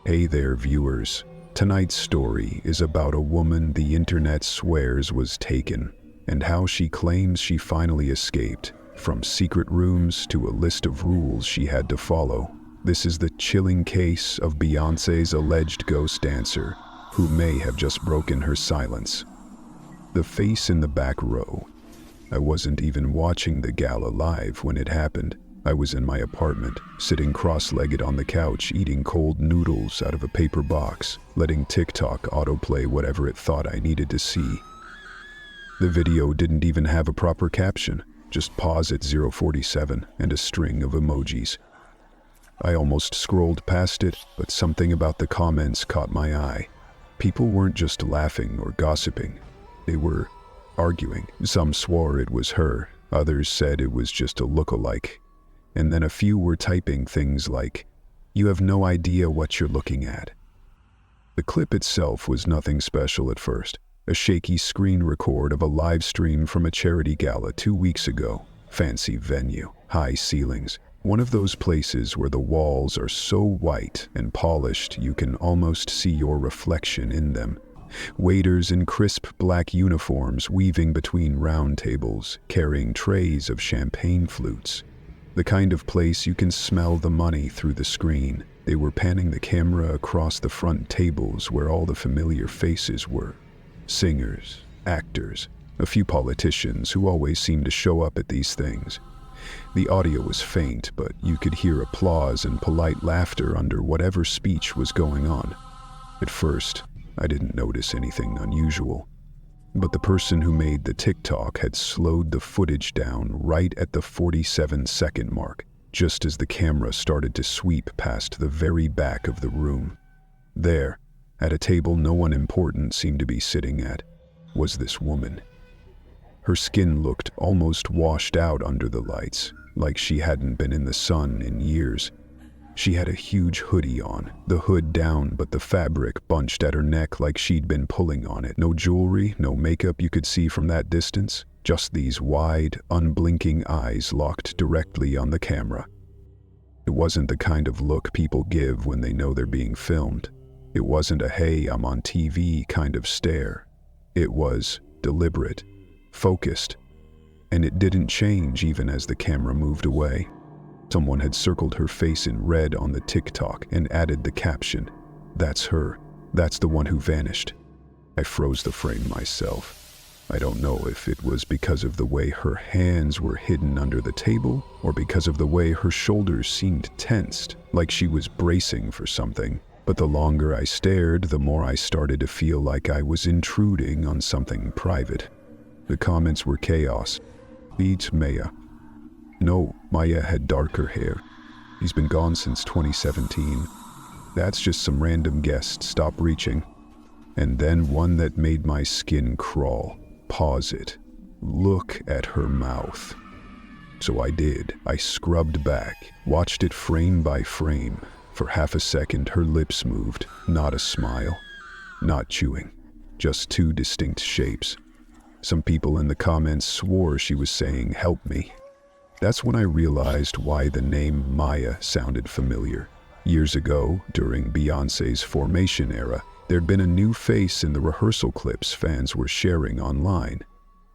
Hey there, viewers. Tonight's story is about a woman the internet swears was taken, and how she claims she finally escaped from secret rooms to a list of rules she had to follow. This is the chilling case of Beyonce's alleged ghost dancer, who may have just broken her silence. The face in the back row. I wasn't even watching the gala live when it happened. I was in my apartment, sitting cross-legged on the couch, eating cold noodles out of a paper box, letting TikTok autoplay whatever it thought I needed to see. The video didn't even have a proper caption, just pause at 0:47 and a string of emojis. I almost scrolled past it, but something about the comments caught my eye. People weren't just laughing or gossiping, they were arguing. Some swore it was her, others said it was just a look-alike. And then a few were typing things like, "You have no idea what you're looking at." The clip itself was nothing special at first. A shaky screen record of a live stream from a charity gala 2 weeks ago. Fancy venue, high ceilings. One of those places where the walls are so white and polished you can almost see your reflection in them. Waiters in crisp black uniforms weaving between round tables, carrying trays of champagne flutes. The kind of place you can smell the money through the screen. They were panning the camera across the front tables where all the familiar faces were. Singers, actors, a few politicians who always seem to show up at these things. The audio was faint, but you could hear applause and polite laughter under whatever speech was going on. At first, I didn't notice anything unusual. But the person who made the TikTok had slowed the footage down right at the 47-second mark, just as the camera started to sweep past the very back of the room. There, at a table no one important seemed to be sitting at, was this woman. Her skin looked almost washed out under the lights, like she hadn't been in the sun in years. She had a huge hoodie on, the hood down but the fabric bunched at her neck like she'd been pulling on it. No jewelry, no makeup you could see from that distance, just these wide, unblinking eyes locked directly on the camera. It wasn't the kind of look people give when they know they're being filmed. It wasn't a "hey, I'm on TV" kind of stare. It was deliberate, focused, and it didn't change even as the camera moved away. Someone had circled her face in red on the TikTok and added the caption, "That's her. That's the one who vanished." I froze the frame myself. I don't know if it was because of the way her hands were hidden under the table or because of the way her shoulders seemed tensed, like she was bracing for something. But the longer I stared, the more I started to feel like I was intruding on something private. The comments were chaos. "Beats Maya." No, Maya had darker hair. He's been gone since 2017. That's just some random guest, stop reaching. And then one that made my skin crawl. Pause it. Look at her mouth. So I did. I scrubbed back, watched it frame by frame. For half a second, her lips moved. Not a smile. Not chewing. Just two distinct shapes. Some people in the comments swore she was saying, "Help me." That's when I realized why the name Maya sounded familiar. Years ago, during Beyonce's Formation era, there'd been a new face in the rehearsal clips fans were sharing online.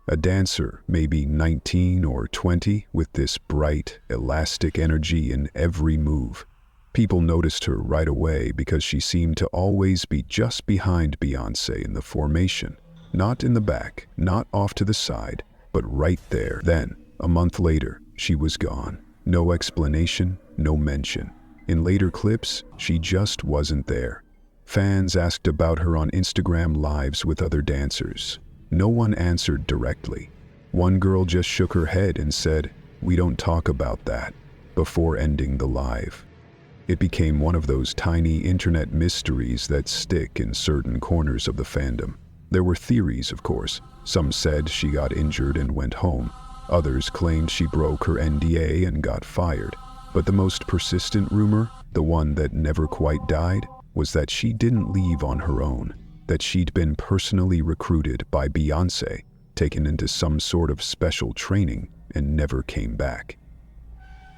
A dancer, maybe 19 or 20, with this bright, elastic energy in every move. People noticed her right away because she seemed to always be just behind Beyonce in the formation. Not in the back, not off to the side, but right there. Then, a month later, she was gone. No explanation, no mention. In later clips, she just wasn't there. Fans asked about her on Instagram lives with other dancers. No one answered directly. One girl just shook her head and said, "We don't talk about that," before ending the live. It became one of those tiny internet mysteries that stick in certain corners of the fandom. There were theories, of course. Some said she got injured and went home. Others claimed she broke her NDA and got fired. But the most persistent rumor, the one that never quite died, was that she didn't leave on her own, that she'd been personally recruited by Beyonce, taken into some sort of special training, and never came back.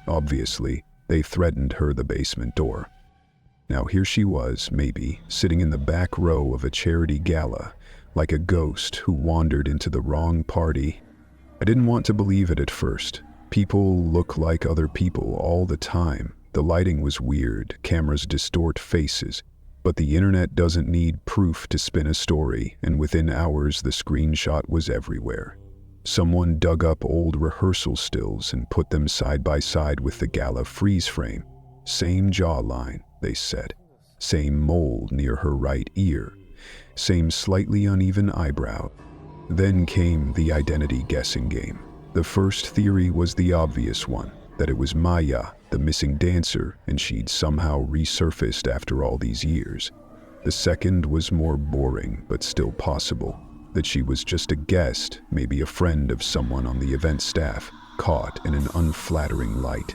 Obviously, they threatened her the basement door. Now here she was, maybe, sitting in the back row of a charity gala, like a ghost who wandered into the wrong party. I didn't want to believe it at first. People look like other people all the time. The lighting was weird, cameras distort faces. But the internet doesn't need proof to spin a story, and within hours the screenshot was everywhere. Someone dug up old rehearsal stills and put them side by side with the gala freeze frame. Same jawline, they said. Same mole near her right ear. Same slightly uneven eyebrow. Then came the identity guessing game. The first theory was the obvious one, that it was Maya, the missing dancer, and she'd somehow resurfaced after all these years. The second was more boring, but still possible, that she was just a guest, maybe a friend of someone on the event staff, caught in an unflattering light.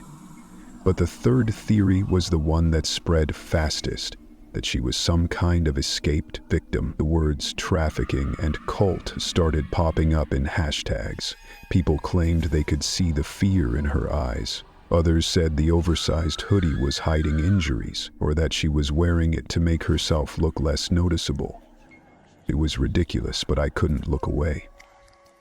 But the third theory was the one that spread fastest, that she was some kind of escaped victim. The words trafficking and cult started popping up in hashtags. People claimed they could see the fear in her eyes. Others said the oversized hoodie was hiding injuries, or that she was wearing it to make herself look less noticeable. It was ridiculous, but I couldn't look away.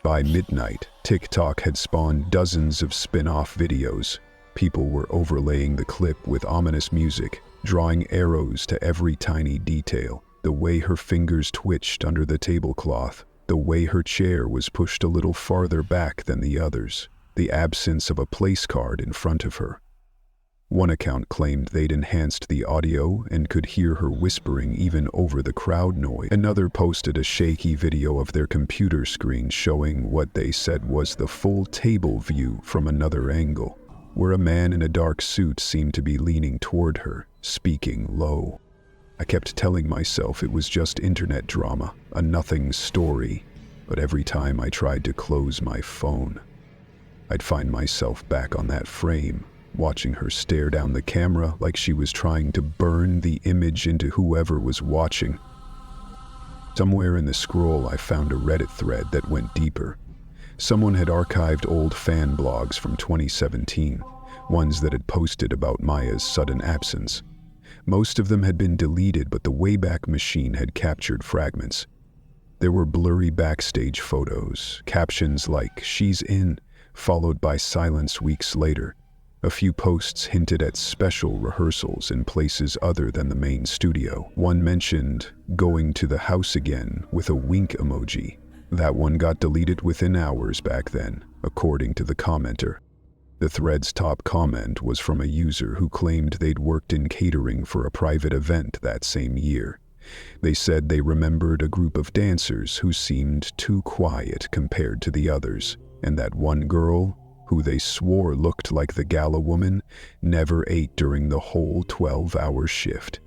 By midnight, TikTok had spawned dozens of spin-off videos. People were overlaying the clip with ominous music, drawing arrows to every tiny detail, the way her fingers twitched under the tablecloth, the way her chair was pushed a little farther back than the others, the absence of a place card in front of her. One account claimed they'd enhanced the audio and could hear her whispering even over the crowd noise. Another posted a shaky video of their computer screen showing what they said was the full table view from another angle, where a man in a dark suit seemed to be leaning toward her, speaking low. I kept telling myself it was just internet drama, a nothing story, but every time I tried to close my phone, I'd find myself back on that frame, watching her stare down the camera like she was trying to burn the image into whoever was watching. Somewhere in the scroll I found a Reddit thread that went deeper. Someone had archived old fan blogs from 2017, ones that had posted about Maya's sudden absence. Most of them had been deleted, but the Wayback Machine had captured fragments. There were blurry backstage photos, captions like, "She's in," followed by silence weeks later. A few posts hinted at special rehearsals in places other than the main studio. One mentioned going to the house again with a wink emoji. That one got deleted within hours back then, according to the commenter. The thread's top comment was from a user who claimed they'd worked in catering for a private event that same year. They said they remembered a group of dancers who seemed too quiet compared to the others, and that one girl, who they swore looked like the gala woman, never ate during the whole 12-hour shift.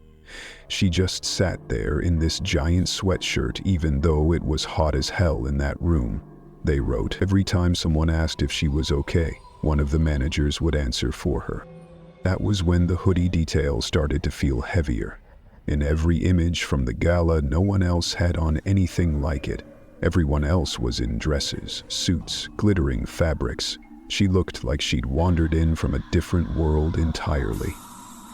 She just sat there in this giant sweatshirt even though it was hot as hell in that room. They wrote, every time someone asked if she was okay, one of the managers would answer for her. That was when the hoodie detail started to feel heavier. In every image from the gala, no one else had on anything like it. Everyone else was in dresses, suits, glittering fabrics. She looked like she'd wandered in from a different world entirely.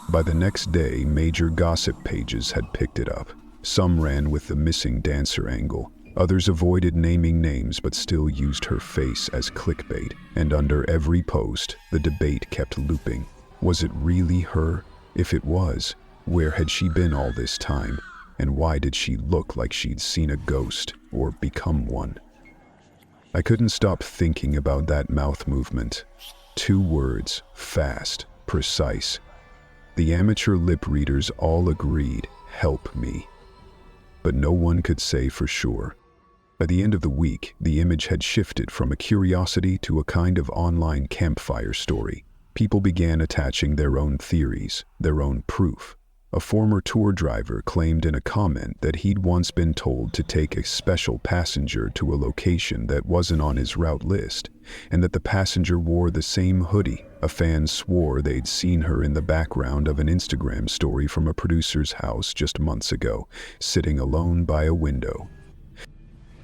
By the next day, major gossip pages had picked it up. Some ran with the missing dancer angle. Others avoided naming names but still used her face as clickbait. And under every post, the debate kept looping. Was it really her? If it was, where had she been all this time? And why did she look like she'd seen a ghost or become one? I couldn't stop thinking about that mouth movement. 2 words, fast, precise. The amateur lip readers all agreed, "Help me." But no one could say for sure. By the end of the week, the image had shifted from a curiosity to a kind of online campfire story. People began attaching their own theories, their own proof. A former tour driver claimed in a comment that he'd once been told to take a special passenger to a location that wasn't on his route list, and that the passenger wore the same hoodie. A fan swore they'd seen her in the background of an Instagram story from a producer's house just months ago, sitting alone by a window.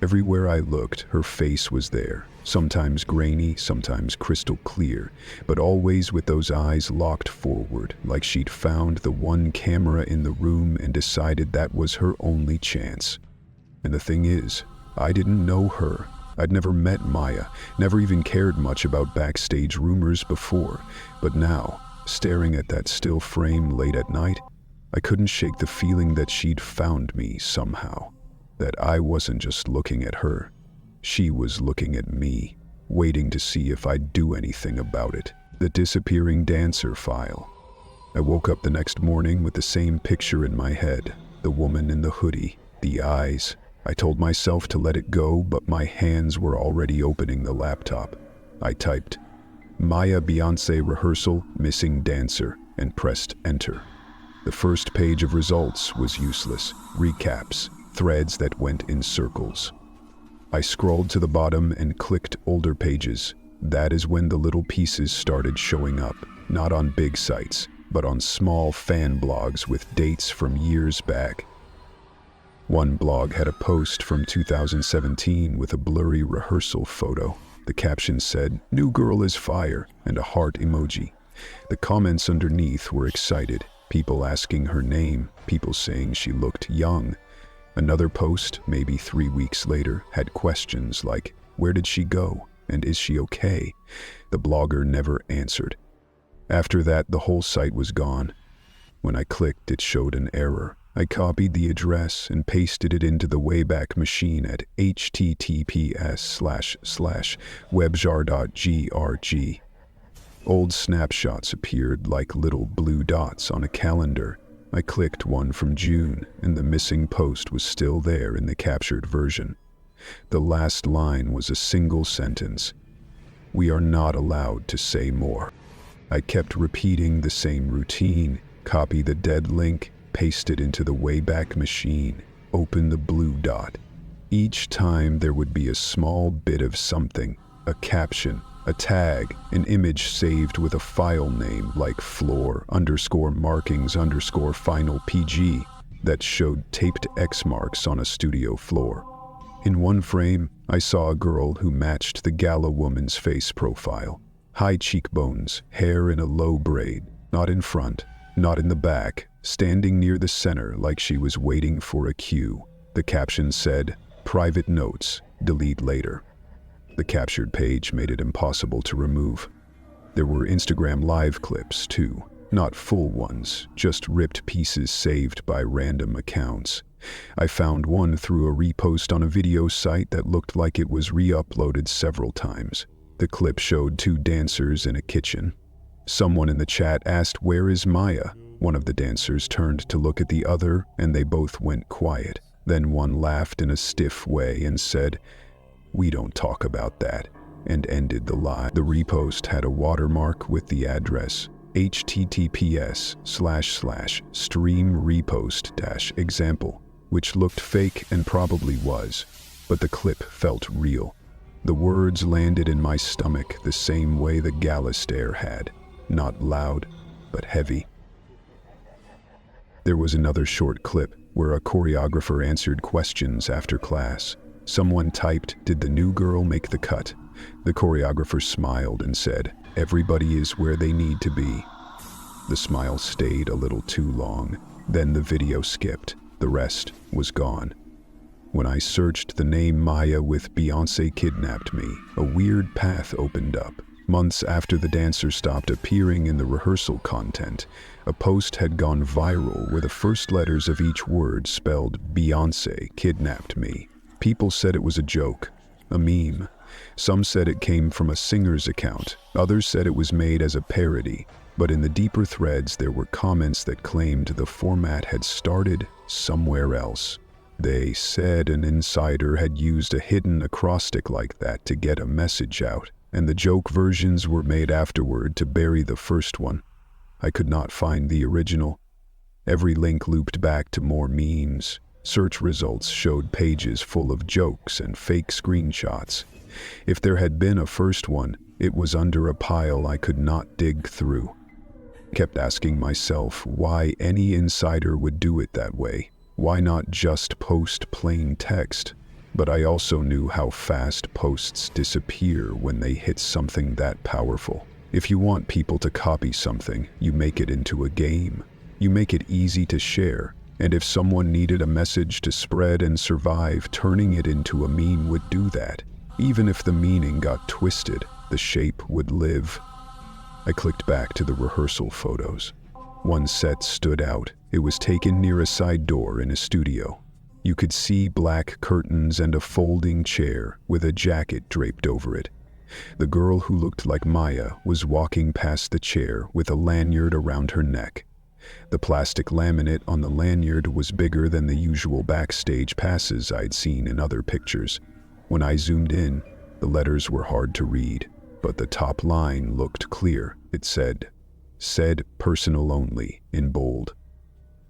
Everywhere I looked, her face was there, sometimes grainy, sometimes crystal clear, but always with those eyes locked forward, like she'd found the one camera in the room and decided that was her only chance. And the thing is, I didn't know her. I'd never met Maya, never even cared much about Backstage rumors before, but now, staring at that still frame late at night, I couldn't shake the feeling that she'd found me somehow, that I wasn't just looking at her. She was looking at me, waiting to see if I'd do anything about it. The disappearing dancer file. I woke up the next morning with the same picture in my head, the woman in the hoodie, the eyes. I told myself to let it go, but my hands were already opening the laptop. I typed, Maya Beyonce rehearsal, missing dancer, and pressed enter. The first page of results was useless. Recaps, threads that went in circles. I scrolled to the bottom and clicked older pages. That is when the little pieces started showing up, not on big sites, but on small fan blogs with dates from years back. One blog had a post from 2017 with a blurry rehearsal photo. The caption said, "New girl is fire," and a heart emoji. The comments underneath were excited, people asking her name, people saying she looked young. Another post, maybe 3 weeks later, had questions like, "Where did she go? And is she okay?" The blogger never answered. After that, the whole site was gone. When I clicked, it showed an error. I copied the address and pasted it into the Wayback Machine at https://webjar.grg. Old snapshots appeared like little blue dots on a calendar. I clicked one from June, and the missing post was still there in the captured version. The last line was a single sentence. "We are not allowed to say more." I kept repeating the same routine, copy the dead link, paste it into the Wayback Machine, open the blue dot. Each time there would be a small bit of something, a caption, a tag, an image saved with a file name like floor_markings_final PG that showed taped X marks on a studio floor. In one frame, I saw a girl who matched the gala woman's face profile. High cheekbones, hair in a low braid, not in front, not in the back, standing near the center like she was waiting for a cue. The caption said, "Private notes, delete later." The captured page made it impossible to remove. There were Instagram live clips too, not full ones, just ripped pieces saved by random accounts. I found one through a repost on a video site that looked like it was re-uploaded several times. The clip showed 2 dancers in a kitchen. Someone in the chat asked, "Where is Maya?" One of the dancers turned to look at the other, and they both went quiet. Then one laughed in a stiff way and said, "We don't talk about that," and ended the live. The repost had a watermark with the address https://streamrepost-example, which looked fake and probably was, but the clip felt real. The words landed in my stomach the same way the gala stare had, not loud, but heavy. There was another short clip where a choreographer answered questions after class. Someone typed, "Did the new girl make the cut?" The choreographer smiled and said, "Everybody is where they need to be." The smile stayed a little too long. Then the video skipped. The rest was gone. When I searched the name Maya with "Beyonce kidnapped me," a weird path opened up. Months after the dancer stopped appearing in the rehearsal content, a post had gone viral where the first letters of each word spelled "Beyonce kidnapped me." People said it was a joke, a meme. Some said it came from a singer's account. Others said it was made as a parody. But in the deeper threads, there were comments that claimed the format had started somewhere else. They said an insider had used a hidden acrostic like that to get a message out, and the joke versions were made afterward to bury the first one. I could not find the original. Every link looped back to more memes. Search results showed pages full of jokes and fake screenshots. If there had been a first one, it was under a pile I could not dig through. Kept asking myself why any insider would do it that way. Why not just post plain text? But I also knew how fast posts disappear when they hit something that powerful. If you want people to copy something, you make it into a game. You make it easy to share. And if someone needed a message to spread and survive, turning it into a meme would do that. Even if the meaning got twisted, the shape would live. I clicked back to the rehearsal photos. One set stood out. It was taken near a side door in a studio. You could see black curtains and a folding chair with a jacket draped over it. The girl who looked like Maya was walking past the chair with a lanyard around her neck. The plastic laminate on the lanyard was bigger than the usual Backstage passes I'd seen in other pictures. When I zoomed in, the letters were hard to read, but the top line looked clear. It said personal only, in bold.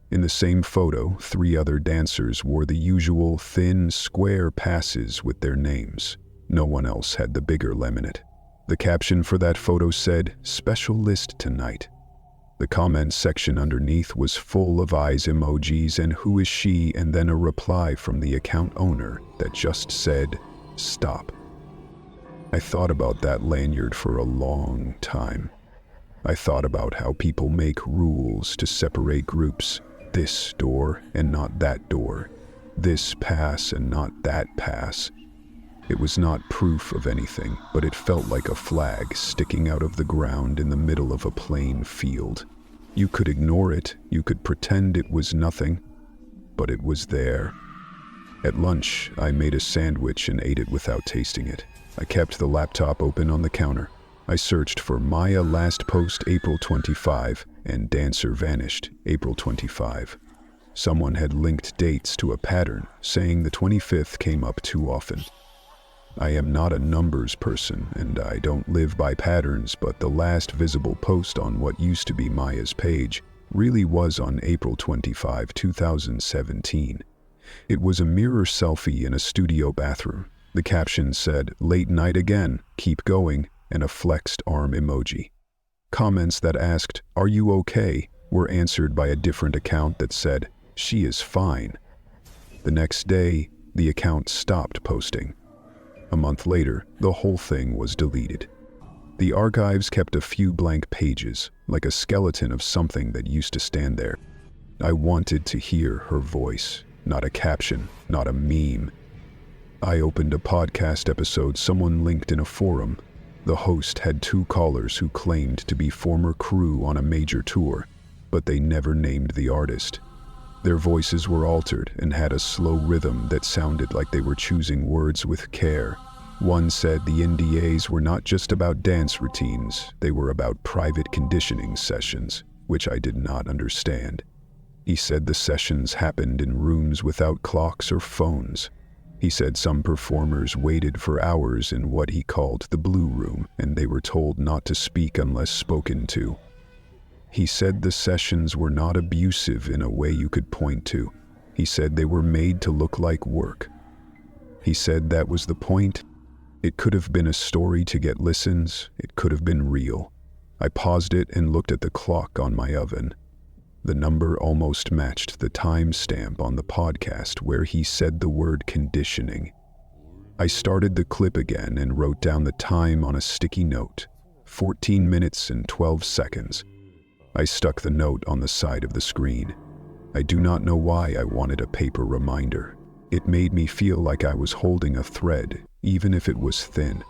In the same photo, 3 other dancers wore the usual thin, square passes with their names. No one else had the bigger laminate. The caption for that photo said, "Special list tonight." The comments section underneath was full of eyes emojis and "who is she?" and then a reply from the account owner that just said, "Stop." I thought about that lanyard for a long time. I thought about how people make rules to separate groups. This door and not that door. This pass and not that pass. It was not proof of anything, but it felt like a flag sticking out of the ground in the middle of a plain field. You could ignore it, you could pretend it was nothing, but it was there. At lunch, I made a sandwich and ate it without tasting it. I kept the laptop open on the counter. I searched for Maya last post April 25 and dancer vanished April 25. Someone had linked dates to a pattern, saying the 25th came up too often. I am not a numbers person and I don't live by patterns, but the last visible post on what used to be Maya's page really was on April 25, 2017. It was a mirror selfie in a studio bathroom. The caption said, "Late night again, keep going," and a flexed arm emoji. Comments that asked, "Are you okay?" were answered by a different account that said, "She is fine." The next day, the account stopped posting. A month later, the whole thing was deleted. The archives kept a few blank pages, like a skeleton of something that used to stand there. I wanted to hear her voice, not a caption, not a meme. I opened a podcast episode someone linked in a forum. The host had 2 callers who claimed to be former crew on a major tour, but they never named the artist. Their voices were altered and had a slow rhythm that sounded like they were choosing words with care. One said the NDAs were not just about dance routines, they were about private conditioning sessions, which I did not understand. He said the sessions happened in rooms without clocks or phones. He said some performers waited for hours in what he called the blue room, and they were told not to speak unless spoken to. He said the sessions were not abusive in a way you could point to. He said they were made to look like work. He said that was the point. It could have been a story to get listens. It could have been real. I paused it and looked at the clock on my oven. The number almost matched the timestamp on the podcast where he said the word conditioning. I started the clip again and wrote down the time on a sticky note, 14 minutes and 12 seconds. I stuck the note on the side of the screen. I do not know why I wanted a paper reminder. It made me feel like I was holding a thread, even if it was thin.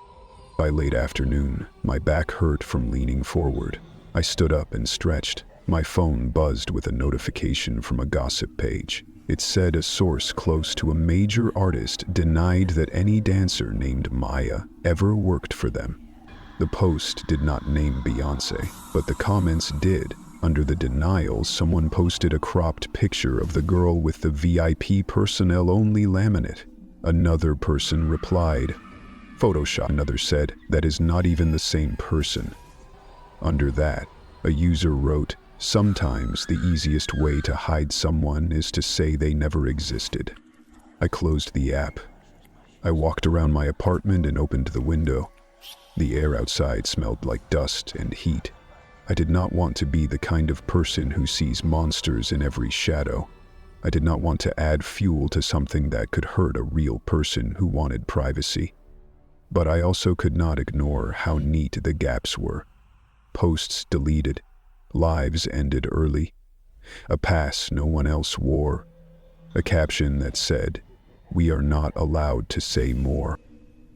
By late afternoon, my back hurt from leaning forward. I stood up and stretched. My phone buzzed with a notification from a gossip page. It said a source close to a major artist denied that any dancer named Maya ever worked for them. The post did not name Beyonce, but the comments did. Under the denial, someone posted a cropped picture of the girl with the VIP personnel-only laminate. Another person replied, "Photoshop." Another said, "That is not even the same person." Under that, a user wrote, "Sometimes the easiest way to hide someone is to say they never existed." I closed the app. I walked around my apartment and opened the window. The air outside smelled like dust and heat. I did not want to be the kind of person who sees monsters in every shadow. I did not want to add fuel to something that could hurt a real person who wanted privacy. But I also could not ignore how neat the gaps were. Posts deleted, lives ended early, a pass no one else wore, a caption that said, "We are not allowed to say more."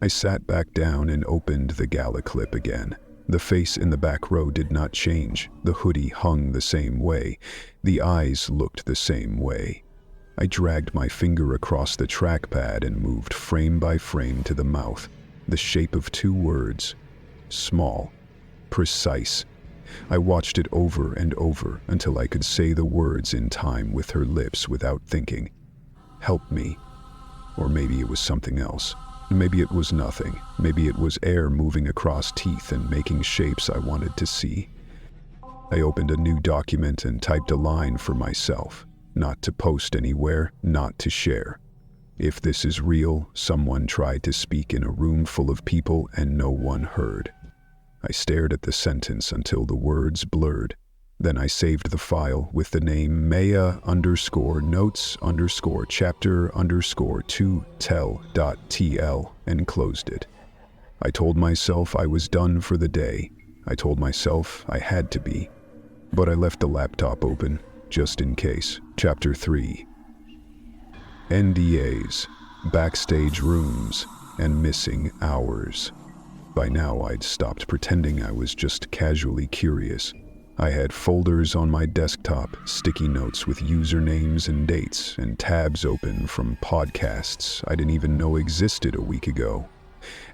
I sat back down and opened the gala clip again. The face in the back row did not change. The hoodie hung the same way. The eyes looked the same way. I dragged my finger across the trackpad and moved frame by frame to the mouth, the shape of two words: small, precise. I watched it over and over until I could say the words in time with her lips without thinking. Help me. Or maybe it was something else. Maybe it was nothing. Maybe it was air moving across teeth and making shapes I wanted to see. I opened a new document and typed a line for myself. Not to post anywhere, not to share. If this is real, someone tried to speak in a room full of people and no one heard. I stared at the sentence until the words blurred. Then I saved the file with the name Maya_notes_chapter_2tell.tl and closed it. I told myself I was done for the day. I told myself I had to be. But I left the laptop open, just in case. Chapter 3. NDAs, backstage rooms, and missing hours. By now I'd stopped pretending I was just casually curious. I had folders on my desktop, sticky notes with usernames and dates, and tabs open from podcasts I didn't even know existed a week ago.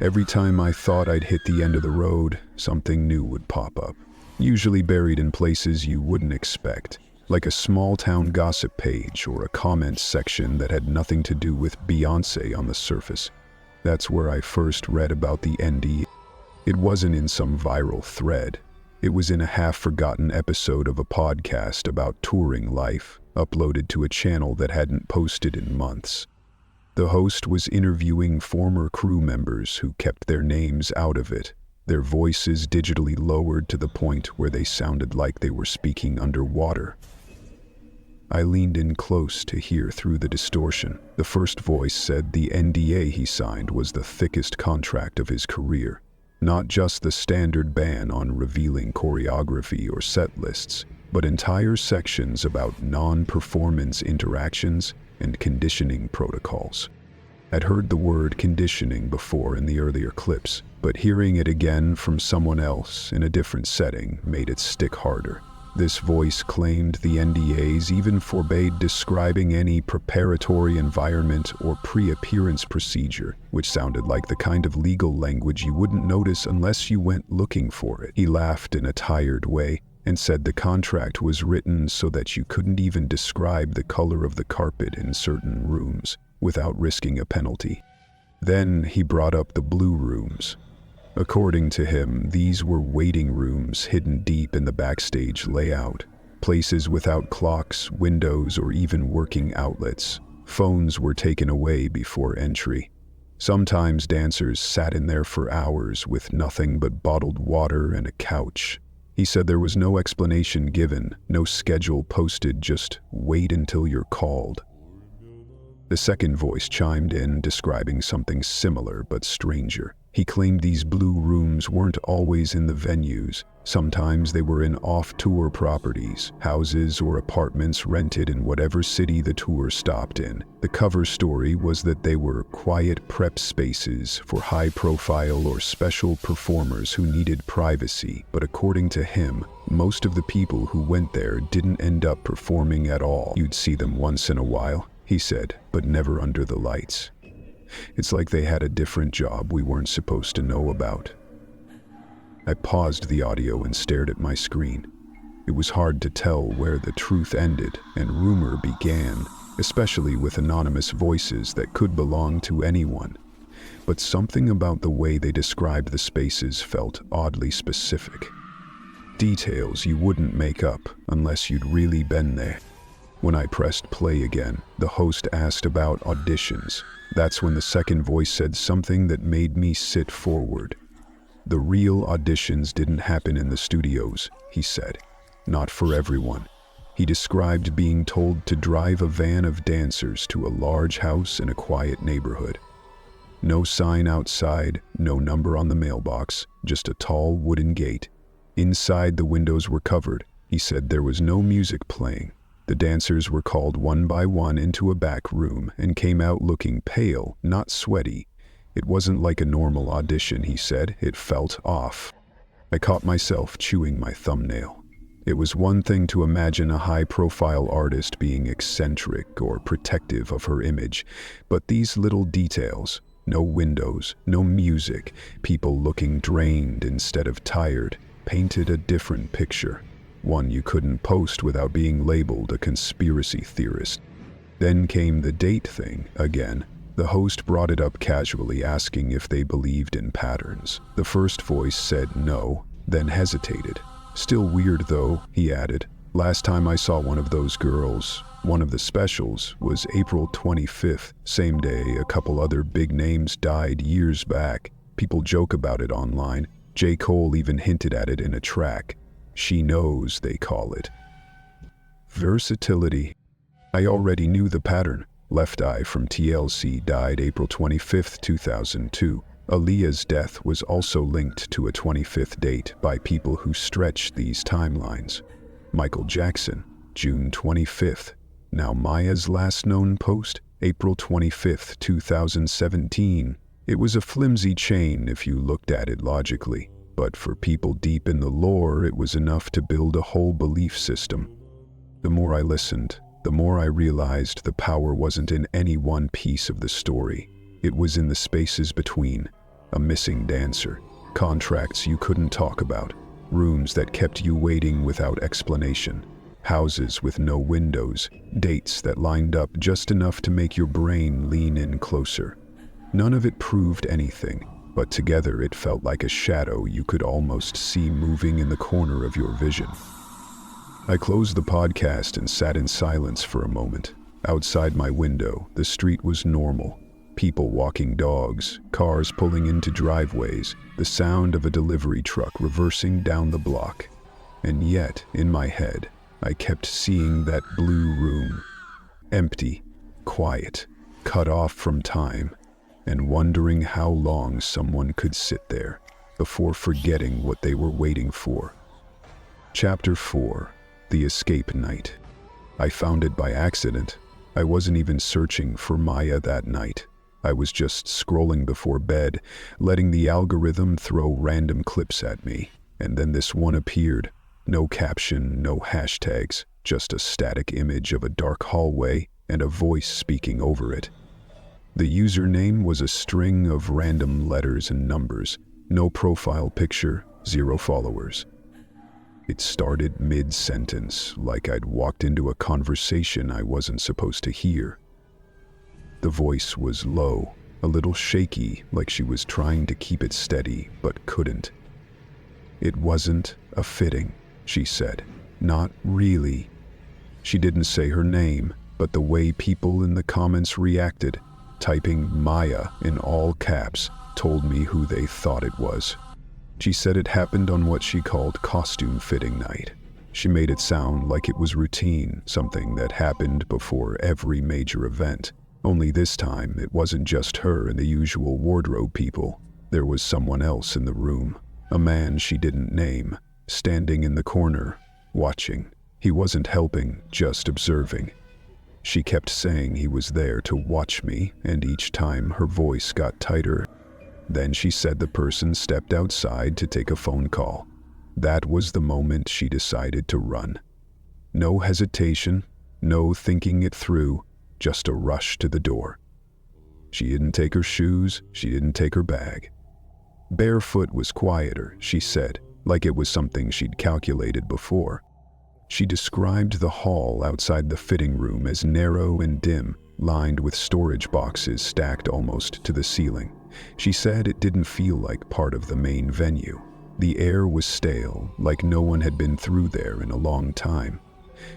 Every time I thought I'd hit the end of the road, something new would pop up, usually buried in places you wouldn't expect, like a small-town gossip page or a comments section that had nothing to do with Beyonce on the surface. That's where I first read about the NDAs. It wasn't in some viral thread. It was in a half-forgotten episode of a podcast about touring life, uploaded to a channel that hadn't posted in months. The host was interviewing former crew members who kept their names out of it, their voices digitally lowered to the point where they sounded like they were speaking underwater. I leaned in close to hear through the distortion. The first voice said the NDA he signed was the thickest contract of his career. Not just the standard ban on revealing choreography or set lists, but entire sections about non-performance interactions and conditioning protocols. I'd heard the word conditioning before in the earlier clips, but hearing it again from someone else in a different setting made it stick harder. This voice claimed the NDAs even forbade describing any preparatory environment or pre-appearance procedure, which sounded like the kind of legal language you wouldn't notice unless you went looking for it. He laughed in a tired way and said the contract was written so that you couldn't even describe the color of the carpet in certain rooms without risking a penalty. Then he brought up the blue rooms. According to him, these were waiting rooms hidden deep in the backstage layout, places without clocks, windows, or even working outlets. Phones were taken away before entry. Sometimes dancers sat in there for hours with nothing but bottled water and a couch. He said there was no explanation given, no schedule posted, just wait until you're called. The second voice chimed in, describing something similar but stranger. He claimed these blue rooms weren't always in the venues. Sometimes they were in off-tour properties, houses or apartments rented in whatever city the tour stopped in. The cover story was that they were quiet prep spaces for high-profile or special performers who needed privacy, but according to him, most of the people who went there didn't end up performing at all. You'd see them once in a while, he said, but never under the lights. It's like they had a different job we weren't supposed to know about. I paused the audio and stared at my screen. It was hard to tell where the truth ended and rumor began, especially with anonymous voices that could belong to anyone. But something about the way they described the spaces felt oddly specific. Details you wouldn't make up unless you'd really been there. When I pressed play again, the host asked about auditions. That's when the second voice said something that made me sit forward. The real auditions didn't happen in the studios, he said. Not for everyone. He described being told to drive a van of dancers to a large house in a quiet neighborhood. No sign outside, no number on the mailbox, just a tall wooden gate. Inside, the windows were covered. He said there was no music playing. The dancers were called one by one into a back room and came out looking pale, not sweaty. It wasn't like a normal audition, he said. It felt off. I caught myself chewing my thumbnail. It was one thing to imagine a high-profile artist being eccentric or protective of her image, but these little details, no windows, no music, people looking drained instead of tired, painted a different picture. One you couldn't post without being labeled a conspiracy theorist. Then came the date thing again. The host brought it up casually, asking if they believed in patterns. The first voice said no, then hesitated. Still weird though, he added. Last time I saw one of those girls, one of the specials, was April 25th. Same day a couple other big names died years back. People joke about it online. J. Cole even hinted at it in a track. She knows, they call it. Versatility. I already knew the pattern. Left Eye from TLC died April 25th, 2002. Aaliyah's death was also linked to a 25th date by people who stretched these timelines. Michael Jackson, June 25th. Now Maya's last known post, April 25th, 2017. It was a flimsy chain if you looked at it logically, but for people deep in the lore, it was enough to build a whole belief system. The more I listened, the more I realized the power wasn't in any one piece of the story. It was in the spaces between. A missing dancer, contracts you couldn't talk about, rooms that kept you waiting without explanation, houses with no windows, dates that lined up just enough to make your brain lean in closer. None of it proved anything, but together it felt like a shadow you could almost see moving in the corner of your vision. I closed the podcast and sat in silence for a moment. Outside my window, the street was normal. People walking dogs, cars pulling into driveways, the sound of a delivery truck reversing down the block. And yet, in my head, I kept seeing that blue room. Empty, quiet, cut off from time, and wondering how long someone could sit there before forgetting what they were waiting for. Chapter 4. The Escape Night. I found it by accident. I wasn't even searching for Maya that night. I was just scrolling before bed, letting the algorithm throw random clips at me. And then this one appeared. No caption, no hashtags, just a static image of a dark hallway and a voice speaking over it. The username was a string of random letters and numbers. No profile picture, 0 followers. It started mid-sentence, like I'd walked into a conversation I wasn't supposed to hear. The voice was low, a little shaky, like she was trying to keep it steady, but couldn't. It wasn't a fitting, she said. Not really. She didn't say her name, but the way people in the comments reacted, typing Maya in all caps, told me who they thought it was. She said it happened on what she called costume fitting night. She made it sound like it was routine, something that happened before every major event. Only this time, it wasn't just her and the usual wardrobe people. There was someone else in the room, a man she didn't name, standing in the corner, watching. He wasn't helping, just observing. She kept saying he was there to watch me, and each time her voice got tighter. Then she said the person stepped outside to take a phone call. That was the moment she decided to run. No hesitation, no thinking it through, just a rush to the door. She didn't take her shoes, she didn't take her bag. Barefoot was quieter, she said, like it was something she'd calculated before. She described the hall outside the fitting room as narrow and dim, lined with storage boxes stacked almost to the ceiling. She said it didn't feel like part of the main venue. The air was stale, like no one had been through there in a long time.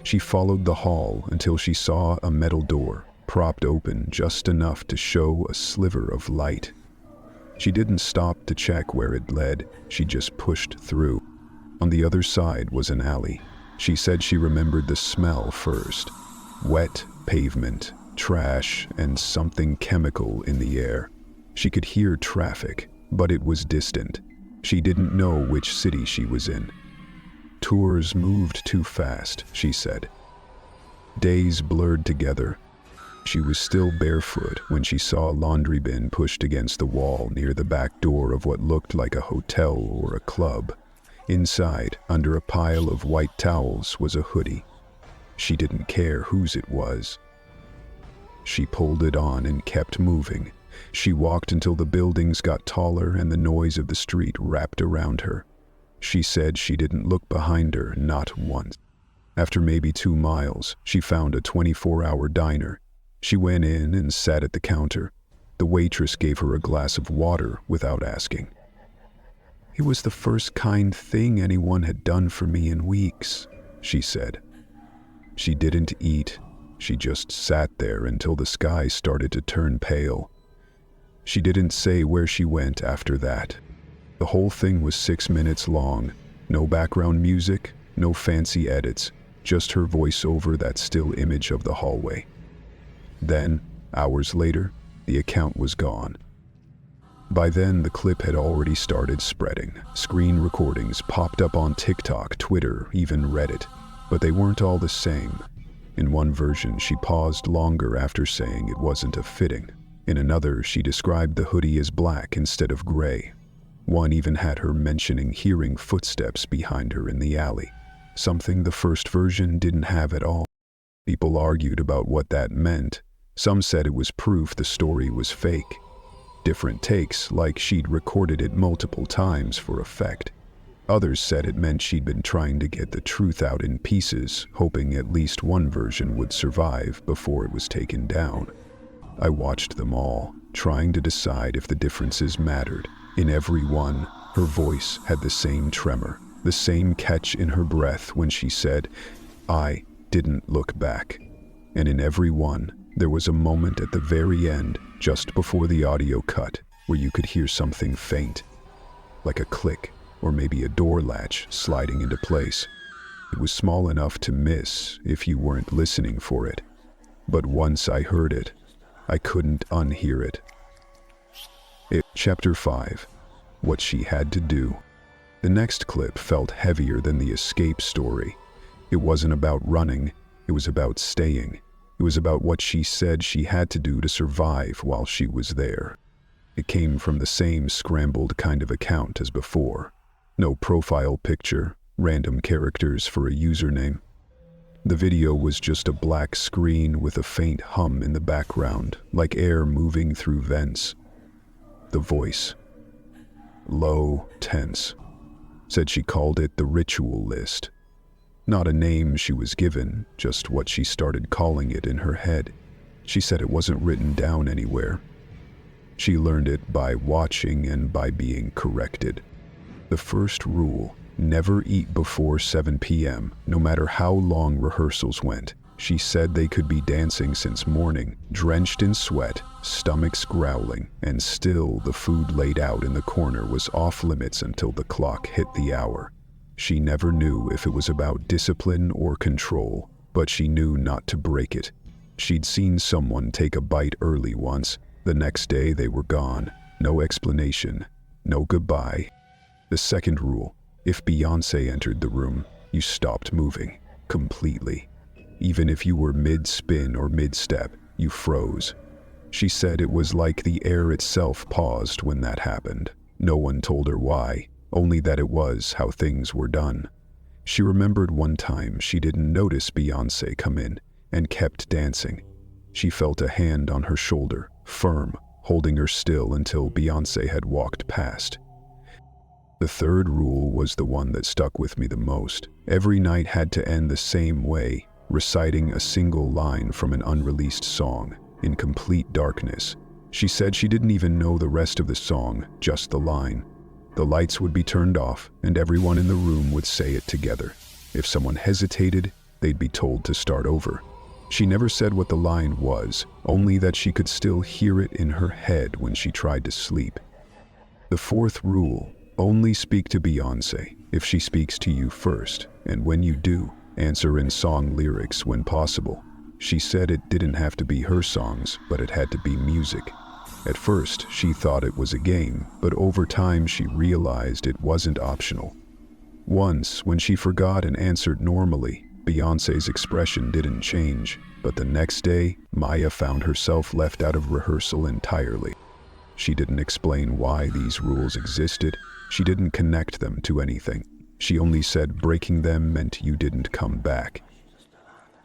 She followed the hall until she saw a metal door, propped open just enough to show a sliver of light. She didn't stop to check where it led, she just pushed through. On the other side was an alley. She said she remembered the smell first. Wet pavement, trash, and something chemical in the air. She could hear traffic, but it was distant. She didn't know which city she was in. Tours moved too fast, she said. Days blurred together. She was still barefoot when she saw a laundry bin pushed against the wall near the back door of what looked like a hotel or a club. Inside, under a pile of white towels, was a hoodie. She didn't care whose it was. She pulled it on and kept moving. She walked until the buildings got taller and the noise of the street wrapped around her. She said she didn't look behind her, not once. After maybe 2 miles, she found a 24-hour diner. She went in and sat at the counter. The waitress gave her a glass of water without asking. "It was the first kind thing anyone had done for me in weeks," she said. She didn't eat. She just sat there until the sky started to turn pale. She didn't say where she went after that. The whole thing was 6 minutes long. No background music, no fancy edits, just her voice over that still image of the hallway. Then, hours later, the account was gone. By then, the clip had already started spreading. Screen recordings popped up on TikTok, Twitter, even Reddit. But they weren't all the same. In one version, she paused longer after saying it wasn't a fitting. In another, she described the hoodie as black instead of gray. One even had her mentioning hearing footsteps behind her in the alley, something the first version didn't have at all. People argued about what that meant. Some said it was proof the story was fake. Different takes, like she'd recorded it multiple times for effect. Others said it meant she'd been trying to get the truth out in pieces, hoping at least one version would survive before it was taken down. I watched them all, trying to decide if the differences mattered. In every one, her voice had the same tremor, the same catch in her breath when she said, "I didn't look back." And in every one, there was a moment at the very end, just before the audio cut, where you could hear something faint, like a click, or maybe a door latch sliding into place. It was small enough to miss if you weren't listening for it. But once I heard it, I couldn't unhear it. Chapter 5. What She Had to Do. The next clip felt heavier than the escape story. It wasn't about running, it was about staying. It was about what she said she had to do to survive while she was there. It came from the same scrambled kind of account as before. No profile picture, random characters for a username. The video was just a black screen with a faint hum in the background, like air moving through vents. The voice, low, tense, said she called it the ritual list. Not a name she was given, just what she started calling it in her head. She said it wasn't written down anywhere. She learned it by watching and by being corrected. The first rule, never eat before 7 p.m., no matter how long rehearsals went. She said they could be dancing since morning, drenched in sweat, stomachs growling, and still the food laid out in the corner was off limits until the clock hit the hour. She never knew if it was about discipline or control, but she knew not to break it. She'd seen someone take a bite early once. The next day they were gone. No explanation, no goodbye. The second rule, if Beyonce entered the room, you stopped moving, completely. Even if you were mid-spin or mid-step, you froze. She said it was like the air itself paused when that happened. No one told her why, only that it was how things were done. She remembered one time she didn't notice Beyonce come in and kept dancing. She felt a hand on her shoulder, firm, holding her still until Beyonce had walked past. The third rule was the one that stuck with me the most. Every night had to end the same way, reciting a single line from an unreleased song, in complete darkness. She said she didn't even know the rest of the song, just the line. The lights would be turned off, and everyone in the room would say it together. If someone hesitated, they'd be told to start over. She never said what the line was, only that she could still hear it in her head when she tried to sleep. The fourth rule, only speak to Beyonce if she speaks to you first, and when you do, answer in song lyrics when possible. She said it didn't have to be her songs, but it had to be music. At first, she thought it was a game, but over time she realized it wasn't optional. Once, when she forgot and answered normally, Beyonce's expression didn't change, but the next day, Maya found herself left out of rehearsal entirely. She didn't explain why these rules existed. She didn't connect them to anything. She only said breaking them meant you didn't come back.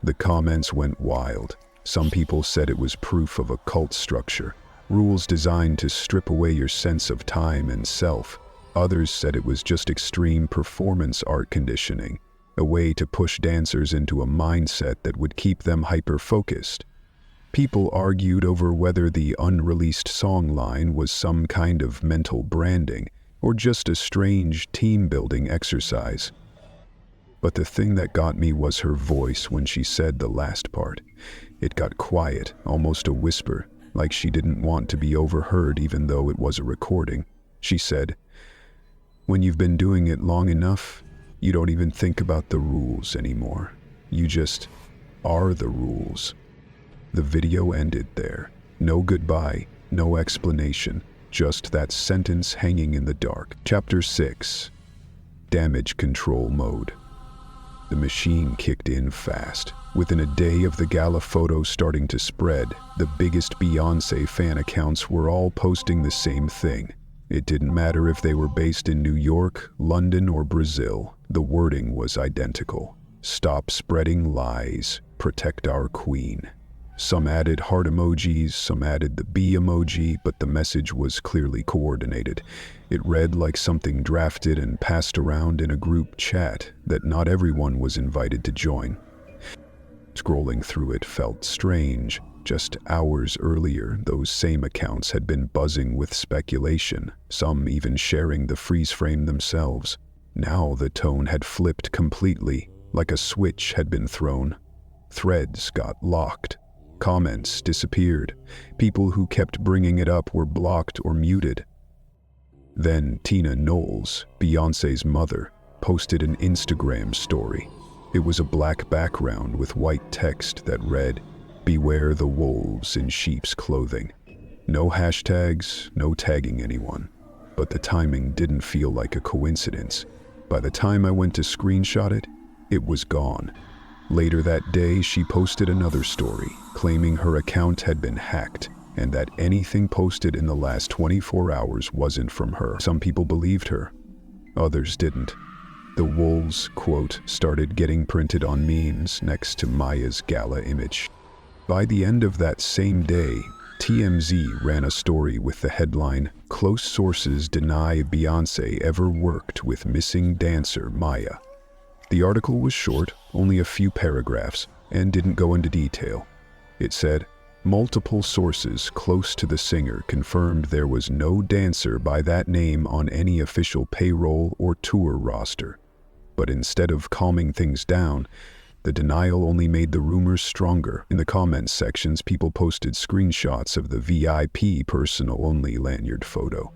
The comments went wild. Some people said it was proof of a cult structure, rules designed to strip away your sense of time and self. Others said it was just extreme performance art conditioning, a way to push dancers into a mindset that would keep them hyper-focused. People argued over whether the unreleased song line was some kind of mental branding or just a strange team-building exercise. But the thing that got me was her voice when she said the last part. It got quiet, almost a whisper, like she didn't want to be overheard even though it was a recording. She said, "When you've been doing it long enough, you don't even think about the rules anymore. You just are the rules." The video ended there. No goodbye, no explanation, just that sentence hanging in the dark. Chapter 6. Damage Control Mode. The machine kicked in fast. Within a day of the gala photos starting to spread, the biggest Beyonce fan accounts were all posting the same thing. It didn't matter if they were based in New York, London, or Brazil. The wording was identical. Stop spreading lies. Protect our queen. Some added heart emojis, some added the bee emoji, but the message was clearly coordinated. It read like something drafted and passed around in a group chat that not everyone was invited to join. Scrolling through it felt strange. Just hours earlier, those same accounts had been buzzing with speculation, some even sharing the freeze frame themselves. Now the tone had flipped completely, like a switch had been thrown. Threads got locked. Comments disappeared. People who kept bringing it up were blocked or muted. Then Tina Knowles, Beyonce's mother, posted an Instagram story. It was a black background with white text that read, "Beware the wolves in sheep's clothing." No hashtags, no tagging anyone. But the timing didn't feel like a coincidence. By the time I went to screenshot it, it was gone. Later that day, she posted another story, claiming her account had been hacked and that anything posted in the last 24 hours wasn't from her. Some people believed her. Others didn't. The wolves, quote, started getting printed on memes next to Maya's gala image. By the end of that same day, TMZ ran a story with the headline, "Close Sources Deny Beyonce Ever Worked with Missing Dancer Maya." The article was short, only a few paragraphs, and didn't go into detail. It said, multiple sources close to the singer confirmed there was no dancer by that name on any official payroll or tour roster. But instead of calming things down, the denial only made the rumors stronger. In the comments sections, people posted screenshots of the VIP personal-only lanyard photo.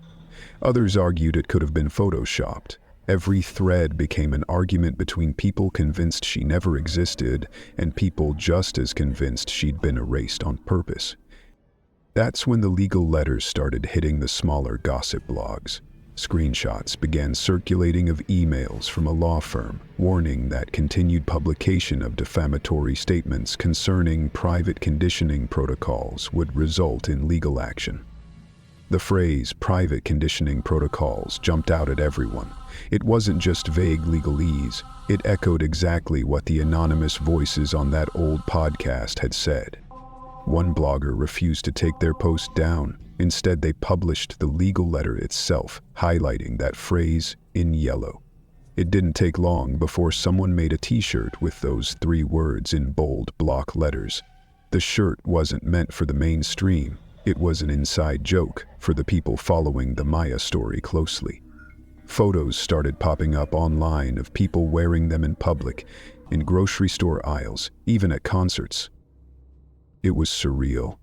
Others argued it could have been photoshopped. Every thread became an argument between people convinced she never existed and people just as convinced she'd been erased on purpose. That's when the legal letters started hitting the smaller gossip blogs. Screenshots began circulating of emails from a law firm warning that continued publication of defamatory statements concerning private conditioning protocols would result in legal action. The phrase "private conditioning protocols" jumped out at everyone. It wasn't just vague legalese, it echoed exactly what the anonymous voices on that old podcast had said. One blogger refused to take their post down. Instead, they published the legal letter itself, highlighting that phrase in yellow. It didn't take long before someone made a t-shirt with those 3 words in bold block letters. The shirt wasn't meant for the mainstream. It was an inside joke for the people following the Maya story closely. Photos started popping up online of people wearing them in public, in grocery store aisles, even at concerts. It was surreal.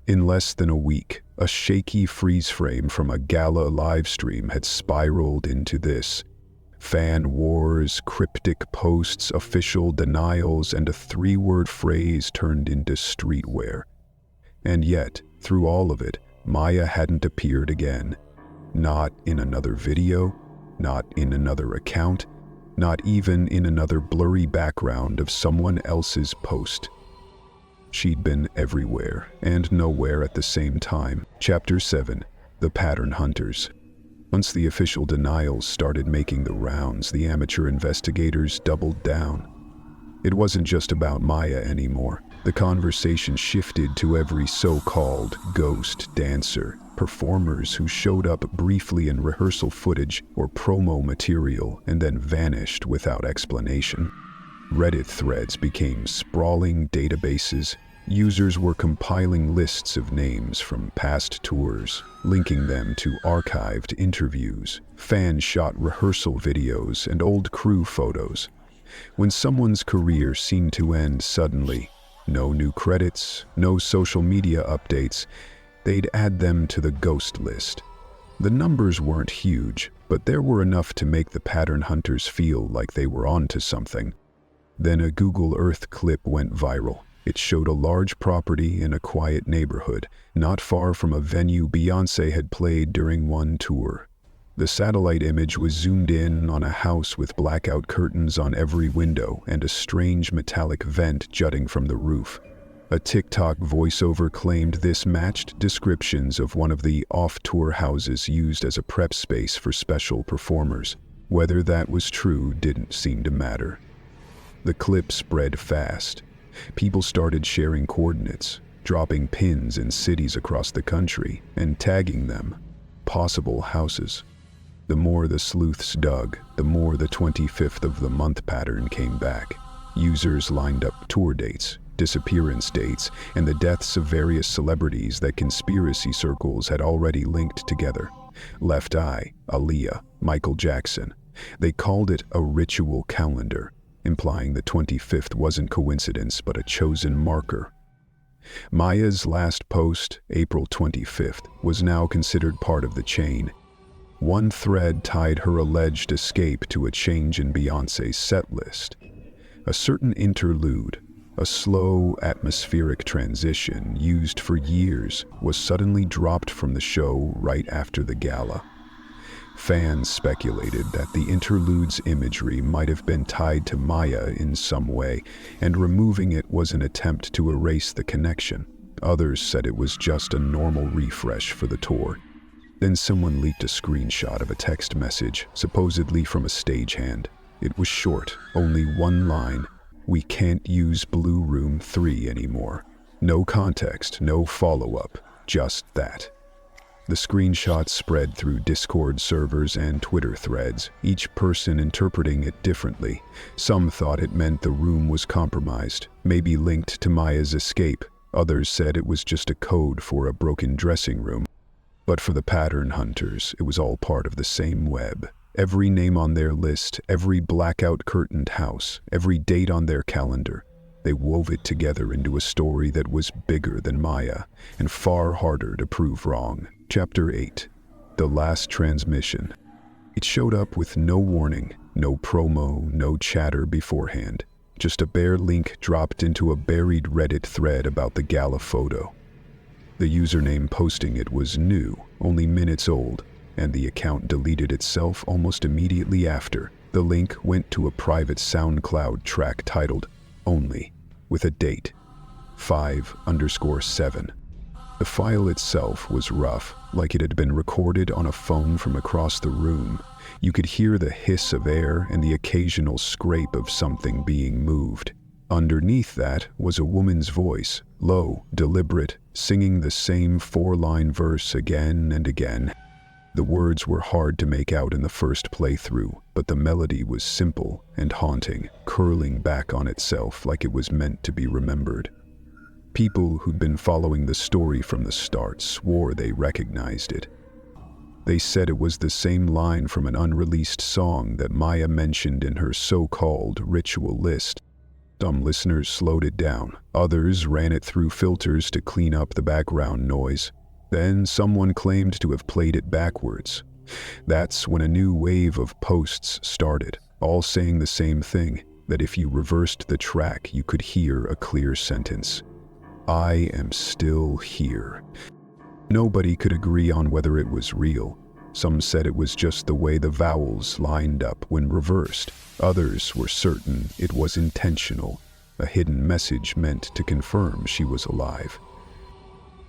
In less than a week, a shaky freeze frame from a gala live stream had spiraled into this. Fan wars, cryptic posts, official denials, and a 3-word phrase turned into streetwear. And yet, through all of it, Maya hadn't appeared again. Not in another video, not in another account, not even in another blurry background of someone else's post. She'd been everywhere and nowhere at the same time. Chapter 7. The Pattern Hunters. Once the official denials started making the rounds, the amateur investigators doubled down. It wasn't just about Maya anymore. The conversation shifted to every so-called ghost dancer, performers who showed up briefly in rehearsal footage or promo material and then vanished without explanation. Reddit threads became sprawling databases. Users were compiling lists of names from past tours, linking them to archived interviews, fan-shot rehearsal videos, and old crew photos. When someone's career seemed to end suddenly, no new credits, no social media updates, they'd add them to the ghost list. The numbers weren't huge, but there were enough to make the pattern hunters feel like they were onto something. Then a Google Earth clip went viral. It showed a large property in a quiet neighborhood, not far from a venue Beyonce had played during one tour. The satellite image was zoomed in on a house with blackout curtains on every window and a strange metallic vent jutting from the roof. A TikTok voiceover claimed this matched descriptions of one of the off-tour houses used as a prep space for special performers. Whether that was true didn't seem to matter. The clip spread fast. People started sharing coordinates, dropping pins in cities across the country, and tagging them, possible houses. The more the sleuths dug, the more the 25th of the month pattern came back. Users lined up tour dates, disappearance dates, and the deaths of various celebrities that conspiracy circles had already linked together. Left Eye, Aaliyah, Michael Jackson. They called it a ritual calendar, implying the 25th wasn't coincidence but a chosen marker. Maya's last post, April 25th, was now considered part of the chain. One thread tied her alleged escape to a change in Beyonce's set list. A certain interlude, a slow, atmospheric transition used for years, was suddenly dropped from the show right after the gala. Fans speculated that the interlude's imagery might have been tied to Maya in some way, and removing it was an attempt to erase the connection. Others said it was just a normal refresh for the tour. Then someone leaked a screenshot of a text message, supposedly from a stagehand. It was short, only one line: "We can't use Blue Room 3 anymore." No context, no follow-up, just that. The screenshot spread through Discord servers and Twitter threads, each person interpreting it differently. Some thought it meant the room was compromised, maybe linked to Maya's escape. Others said it was just a code for a broken dressing room. But for the pattern hunters, it was all part of the same web. Every name on their list, every blackout curtained house, every date on their calendar. They wove it together into a story that was bigger than Maya and far harder to prove wrong. Chapter 8. The Last Transmission. It showed up with no warning, no promo, no chatter beforehand. Just a bare link dropped into a buried Reddit thread about the gala photo. The username posting it was new, only minutes old, and the account deleted itself almost immediately after. The link went to a private SoundCloud track titled Only, with a date, 5/7. The file itself was rough, like it had been recorded on a phone from across the room. You could hear the hiss of air and the occasional scrape of something being moved. Underneath that was a woman's voice, low, deliberate, singing the same 4-line verse again and again. The words were hard to make out in the first playthrough, but the melody was simple and haunting, curling back on itself like it was meant to be remembered. People who'd been following the story from the start swore they recognized it. They said it was the same line from an unreleased song that Maya mentioned in her so-called ritual list. Some listeners slowed it down. Others ran it through filters to clean up the background noise. Then someone claimed to have played it backwards, That's when a new wave of posts started, all saying the same thing, that if you reversed the track, you could hear a clear sentence. I am still here. Nobody could agree on whether it was real. Some said it was just the way the vowels lined up when reversed. Others were certain it was intentional, a hidden message meant to confirm she was alive.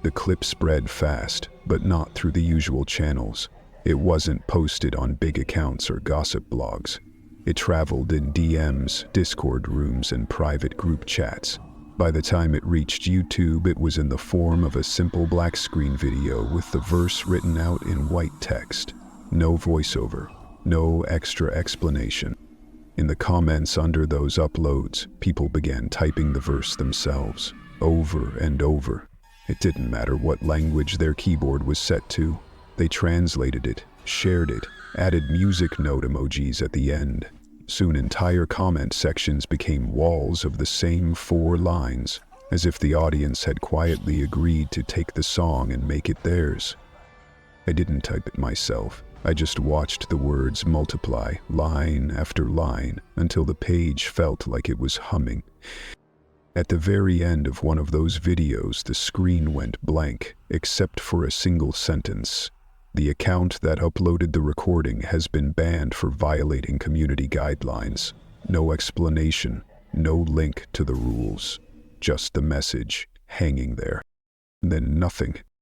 The clip spread fast, but not through the usual channels. It wasn't posted on big accounts or gossip blogs. It traveled in DMs, Discord rooms, and private group chats. By the time it reached YouTube, it was in the form of a simple black screen video with the verse written out in white text. No voiceover, no extra explanation. In the comments under those uploads, people began typing the verse themselves, over and over. It didn't matter what language their keyboard was set to. They translated it, shared it, added music note emojis at the end. Soon entire comment sections became walls of the same 4 lines, as if the audience had quietly agreed to take the song and make it theirs. I didn't type it myself. I just watched the words multiply, line after line, until the page felt like it was humming. At the very end of one of those videos, the screen went blank, except for a single sentence. The account that uploaded the recording has been banned for violating community guidelines. No explanation, no link to the rules. Just the message hanging there. Then nothing.